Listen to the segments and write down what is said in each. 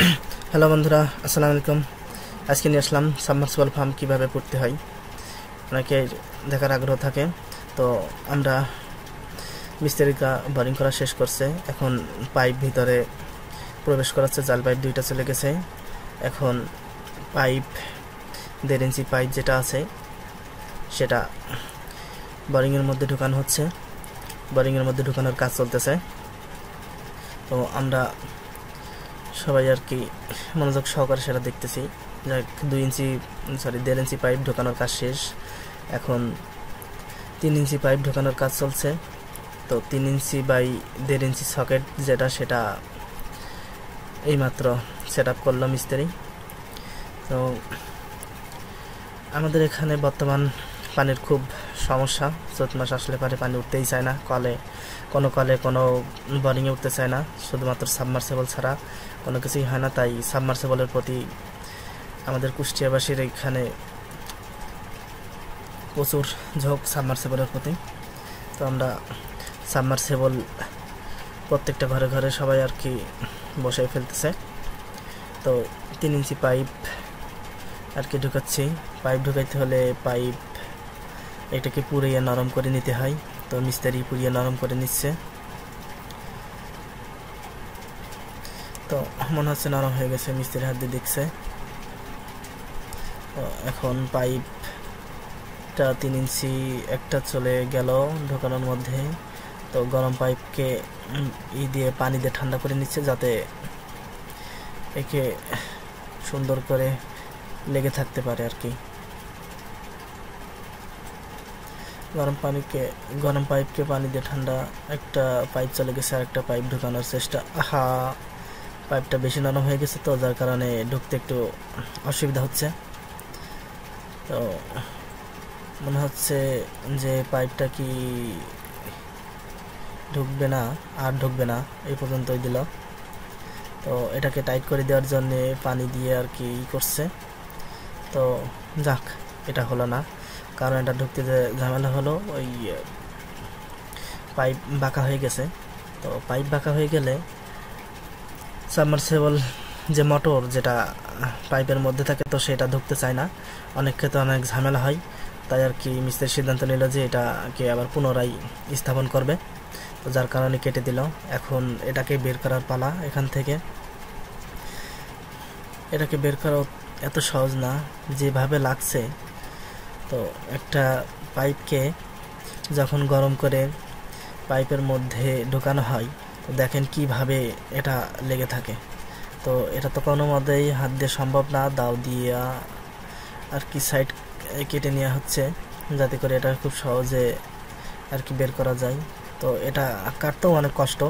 Hello বন্ধুরা, আসসালামু আলাইকুম। আজকে নিয়ে আসলাম সাবমার্সিবল পাম্প কীভাবে করতে হয়। অনেকের দেখার আগ্রহ থাকে। তো আমরা মিস্ত্রিরা বোরিং করা শেষ করছে, এখন পাইপ ভিতরে প্রবেশ করাচ্ছে। জাল পাইপ দুইটা চলে গেছে। এখন পাইপ 1.5 ইঞ্চি পাইপ যেটা আছে সেটা বোরিংয়ের মধ্যে ঢুকানো হচ্ছে। বোরিংয়ের মধ্যে ঢুকানোর কাজ চলতেছে। তো আমরা সবাই আর কি মনোযোগ সহকারে সেটা দেখতেছি। 1.5 ইঞ্চি পাইপ ঢোকানোর কাজ শেষ। এখন 3 ইঞ্চি পাইপ ঢোকানোর কাজ চলছে। তো 3 ইঞ্চি বাই 1.5 ইঞ্চি সকেট যেটা সেটা এইমাত্র সেট আপ করলো মিস্ত্রি। তো আমাদের এখানে বর্তমান পানির খুব সমস্যা। চৈত মাস আসলে পারে পানি উঠতেই চায় না। কলে কোনো বোরিংয়ে উঠতে চায় না, শুধুমাত্র সাবমার্সিবল ছাড়া কোনো কিছুই হয় না। তাই সাবমার্সিবলের প্রতি আমাদের কুষ্টিয়াবাসীর এখানে প্রচুর ঝোঁক সাবমার্সিবলের প্রতি। তো আমরা সাবমার্সিবল প্রত্যেকটা ঘরে ঘরে সবাই আর কি বসে ফেলতেছে। তো 3 ইঞ্চি পাইপ আর কি ঢুকাচ্ছি। পাইপ ঢুকাইতে হলে পাইপ এটাকে পুড়িয়ে নরম করে নিতে হয়। তো মিস্ত্রি পুড়িয়ে নরম করে নিচ্ছে। তো মনে হচ্ছে নরম হয়ে গেছে, মিস্ত্রি হাত দিয়ে দেখছে। তো এখন পাইপটা 3 ইঞ্চি একটা চলে গেল ঢোকানোর মধ্যে। তো গরম পাইপকে দিয়ে পানি দিয়ে ঠান্ডা করে নিচ্ছে, যাতে একে সুন্দর করে লেগে থাকতে পারে আর কি। গরম পাইপকে পানি দিয়ে ঠান্ডা। একটা পাইপ চলে গেছে, আর একটা পাইপ ঢোকানোর চেষ্টা। পাইপটা বেশি নরম হয়ে গেছে, তো যার কারণে ঢুকতে একটু অসুবিধা হচ্ছে। তো মনে হচ্ছে যে পাইপটা কি ঢুকবে না, এই পর্যন্তই দিল। তো এটাকে টাইট করে দেওয়ার জন্য পানি দিয়ে আর কি করছে। তো যাক, এটা হলো না, কারণ এটা ঢুকতে যে ঝামেলা হলো, ওই পাইপ বাঁকা হয়ে গেছে। তো পাইপ বাঁকা হয়ে গেলে সাবমার্সিবল যে মোটর যেটা পাইপের মধ্যে থাকে, তো সেটা ঢুকতে চায় না। অনেক ক্ষেত্রে অনেক ঝামেলা হয়। তাই আর কি মিস্ত্রি সিদ্ধান্ত নিল যে এটাকে আবার পুনরায় স্থাপন করবে। তো যার কারণে কেটে দিল। এখন এটাকে বের করার পালা এখান থেকে। এটাকে বের করা এত সহজ না যেভাবে লাগছে। তো একটা পাইপকে যখন গরম করে পাইপের মধ্যে ঢোকানো হয়, তো দেখেন কিভাবে এটা লেগে থাকে। তো এটা তো কোনো মতেই হাত দিয়ে সম্ভব না। দাও দিয়ে আর কি সাইড কেটে নেওয়া হচ্ছে, যাতে করে এটা খুব সহজে আর কি বের করা যায়। তো এটা কাটতেও অনেক কষ্ট,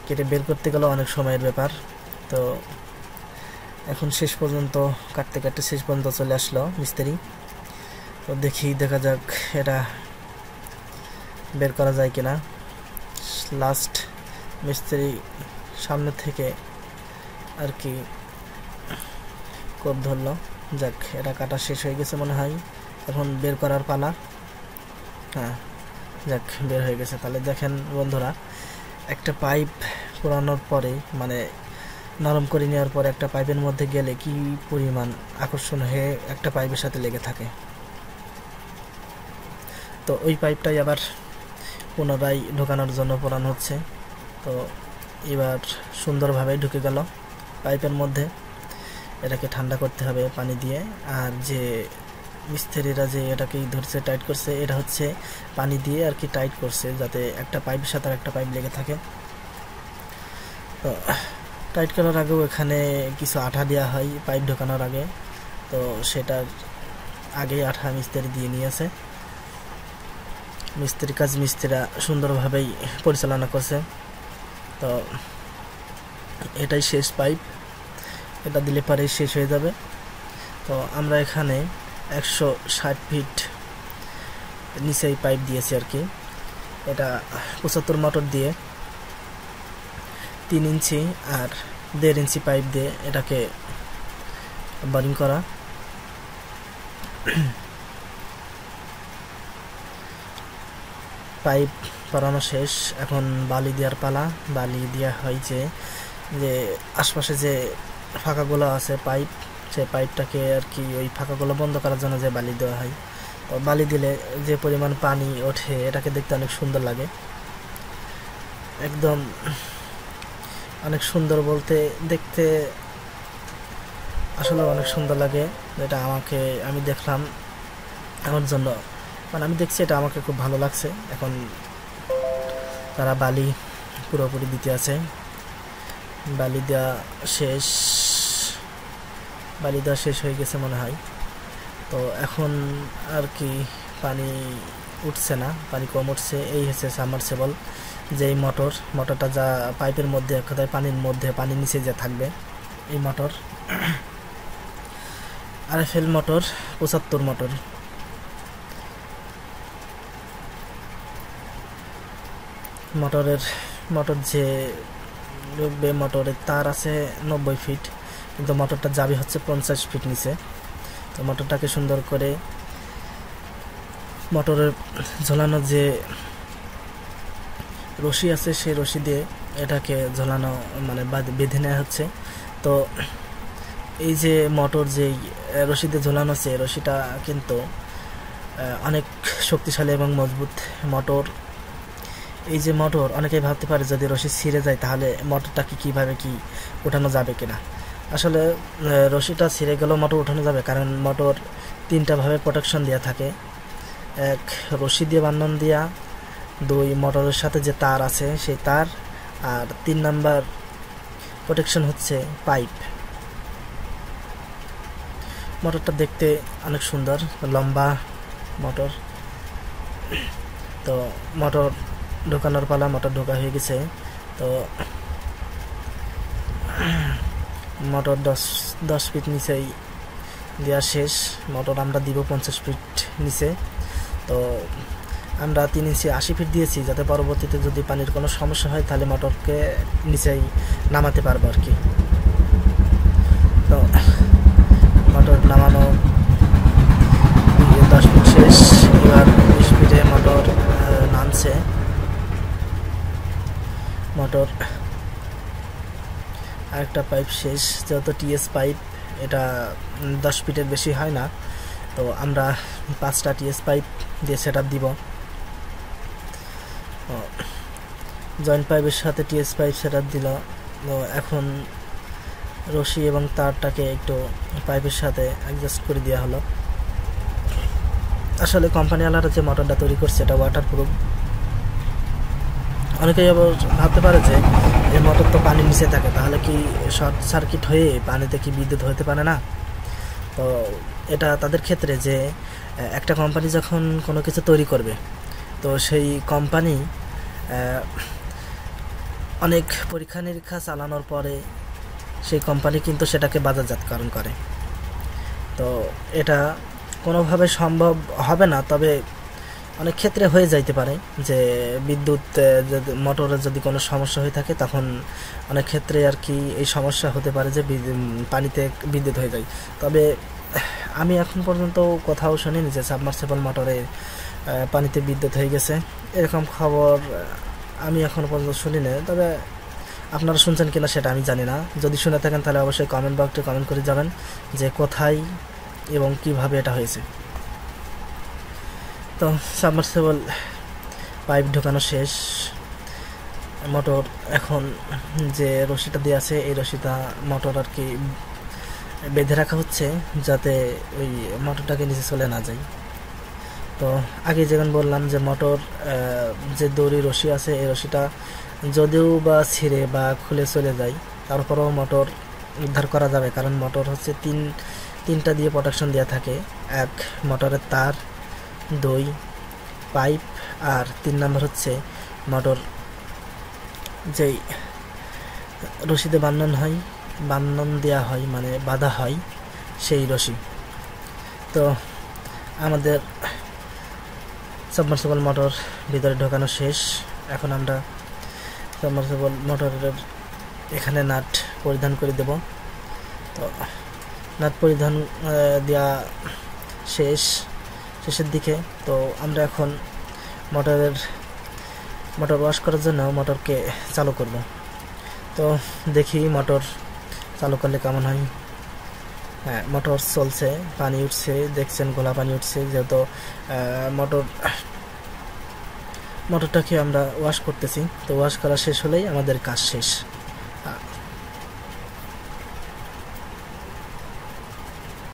কেটে বের করতে গেলেও অনেক সময়ের ব্যাপার। তো এখন কাটতে কাটতে শেষ পর্যন্ত চলে আসলো মিস্ত্রি। তো দেখা যাক এটা বের করা যায় কিনা। লাস্ট মিস্ত্রি সামনে থেকে আর কি কোপ ধরলো। যাক, এটা কাটা শেষ হয়ে গেছে মনে হয়, এখন বের করার পালা। যাক, বের হয়ে গেছে। তাহলে দেখেন বন্ধুরা, একটা পাইপ পুরানোর পরে মানে নরম করে নেওয়ার পর একটা পাইপের মধ্যে গেলে কি পরিমাণ আকর্ষণ হয়ে একটা পাইপের সাথে লেগে থাকে। তো ওই পাইপটাই আবার পুনরায় ঢোকানোর জন্য পোড়ানো হচ্ছে। তো এবার সুন্দরভাবে ঢুকে গেল পাইপের মধ্যে। এটাকে ঠান্ডা করতে হবে পানি দিয়ে। আর যে মিস্ত্রিরা যে এটাকে ধরছে, টাইট করছে, এটা হচ্ছে পানি দিয়ে আর কি টাইট করছে, যাতে একটা পাইপের সাথে আর একটা পাইপ লেগে থাকে। তো টাইট করার আগেও এখানে কিছু আঠা দেওয়া হয় পাইপ ঢোকানোর আগে। তো সেটার আগেই আঠা মিস্ত্রি দিয়ে নিয়েছে। মিস্ত্রিরা সুন্দরভাবেই পরিচালনা করছে। তো এটাই শেষ পাইপ, এটা দিলে পরেই শেষ হয়ে যাবে। তো আমরা এখানে 160 ফিট নিচেই পাইপ দিয়েছি আর কি। এটা 75 মোটর দিয়ে 3 ইঞ্চি আর 1.5 ইঞ্চি পাইপ দিয়ে এটাকে বোরিং করা। পাইপ পরানো শেষ, এখন বালি দেওয়ার পালা। বালি দেওয়া হয়েছে যে আশপাশে যে ফাঁকাগুলো আছে পাইপ, সেই পাইপটাকে আর কি ওই ফাঁকাগুলো বন্ধ করার জন্য যে বালি দেওয়া হয়, তো বালি দিলে যে পরিমাণ পানি ওঠে এটাকে দেখতে অনেক সুন্দর লাগে। একদম অনেক সুন্দর বলতে দেখতে আসলে অনেক সুন্দর লাগে। এটা আমি দেখলাম আমার জন্য, মানে আমি দেখছি এটা আমাকে খুব ভালো লাগছে। এখন তারা বালি পুরোপুরি দিতে আছে, বালি দেওয়া শেষ, বালি দেওয়া শেষ হয়ে গেছে মনে হয়। তো এখন আর কি পানি উঠছে না, পানি কম উঠছে। এই হচ্ছে সাবমার্সিবল, যেই মোটরটা যা পাইপের মধ্যে কোথায় পানির মধ্যে পানি নিচে যা থাকবে এই motor. RFL motor 75 motor. Motor যে ঢুকবে, মোটরের তার আছে 90 ফিট, কিন্তু মোটরটা যাবে হচ্ছে 50 ফিট নিচে। তো মোটরটাকে সুন্দর করে মোটরের ঝোলানো যে রশি আছে সেই রশি দিয়ে এটাকে ঝোলানো মানে বেঁধে নেওয়া হচ্ছে। তো এই যে মোটর যেই রশি দিয়ে ঝোলানো আছে, রশিটা কিন্তু অনেক শক্তিশালী এবং মজবুত মোটর। এই যে মোটর, অনেকেই ভাবতে পারে যদি রশি ছিঁড়ে যায় তাহলে মোটরটাকে কিভাবে কি ওঠানো যাবে কিনা। আসলে রশিটা ছিঁড়ে গেলেও মোটর ওঠানো যাবে, কারণ মোটর 3টা ভাবে প্রোটেকশন দেওয়া থাকে। 1 রশি দিয়ে বান্ধন দেওয়া, 2 মোটরের সাথে যে তার আছে সেই তার, আর 3 নাম্বার প্রোটেকশন হচ্ছে পাইপ। মোটরটা দেখতে অনেক সুন্দর, লম্বা মোটর। তো মোটর ঢোকানোর পালা, মোটর ঢোকা হয়ে গেছে। তো মোটর 10 ফিট নিচেই দেওয়া শেষ। মোটর আমরা দিব 50 ফিট নিচে। তো আমরা 3 ইঞ্চি 80 ফিট দিয়েছি, যাতে পরবর্তীতে যদি পানির কোনো সমস্যা হয় তাহলে মোটরকে নিচেই নামাতে পারবো আর কি। তো মোটর নামানো 10 ফিট শেষ, এবার 20 ফিটে মোটর নামছে। মোটর আরেকটা পাইপ শেষ, যেহেতু TS পাইপ, এটা 10 ফিটের বেশি হয় না। তো আমরা 5টা TS পাইপ দিয়ে সেট আপ দিব। জয়েন্ট পাইপের সাথে TS পাইপ সেট আপ দিল। তো এখন রশি এবং তারটাকে একটু পাইপের সাথে অ্যাডজাস্ট করে দেওয়া হলো। আসলে কোম্পানিওয়ালারা যে মোটরটা তৈরি করছে এটা ওয়াটারপ্রুফ। অনেকেই আবার ভাবতে পারে যে এই মোটর তো পানির নিচে থাকে, তাহলে কি শর্ট সার্কিট হয়ে পানিতে কি বিদ্যুৎ হতে পারে না? তো এটা তাদের ক্ষেত্রে যে একটা কোম্পানি যখন কোনো কিছু তৈরি করবে, তো সেই কোম্পানি অনেক পরীক্ষা নিরীক্ষা চালানোর পরে সেই কোম্পানি কিন্তু সেটাকে বাজারজাতকরণ করে। তো এটা কোনোভাবে সম্ভব হবে না, তবে অনেক ক্ষেত্রে হয়ে যাইতে পারে যে বিদ্যুৎ মোটরের যদি কোনো সমস্যা হয়ে থাকে, তখন অনেক ক্ষেত্রে আর কি এই সমস্যা হতে পারে যে পানিতে বিদ্যুৎ হয়ে যায়। তবে আমি এখন পর্যন্ত কোথাও শুনিনি যে সাবমার্সিবল মোটরে পানিতে বিদ্যুৎ হয়ে গেছে, এরকম খবর আমি এখনও পর্যন্ত শুনি না। তবে আপনারা শুনছেন কিনা সেটা আমি জানি না। যদি শুনে থাকেন তাহলে অবশ্যই কমেন্ট বক্সে কমেন্ট করে যাবেন যে কোথায় এবং কিভাবে এটা হয়েছে। তো সাবমার্সিবল পাইপ ঢোকানো শেষ। মোটর এখন যে রশিটা দিয়ে আছে এই রশিটা মোটর আর কি বেঁধে রাখা হচ্ছে, যাতে ওই মোটরটাকে নিচে চলে না যায়। তো আগে যেমন বললাম যে মোটর যে দড়ি রশি আছে এই রশিটা যদিও বা ছিঁড়ে বা খুলে চলে যায়, তারপরেও মোটর উদ্ধার করা যাবে, কারণ মোটর হচ্ছে তিনটা দিয়ে প্রোটেকশন দেওয়া থাকে। 1 মোটরের তার, 2 পাইপ, আর 3 নাম্বার হচ্ছে মোটর যেই রশিতে বান্ধন দেওয়া হয় মানে বাঁধা হয় সেই রশি। তো আমাদের সাবমার্সিবল মোটর ভিতরে ঢোকানো শেষ। এখন আমরা সাবমার্সিবল মোটরের এখানে নাট পরিধান করে দেব। তো নাট পরিধান দেওয়া শেষের দিকে। তো আমরা এখন মোটর ওয়াশ করার জন্য মোটরকে চালু করব। তো দেখি মোটর চালু করলে কেমন হয়। হ্যাঁ, মোটর চলছে, পানি উঠছে, দেখছেন গোলা পানি উঠছে। যেহেতু মোটরটাকে আমরা ওয়াশ করতেছি, তো ওয়াশ করা শেষ হলেই আমাদের কাজ শেষ।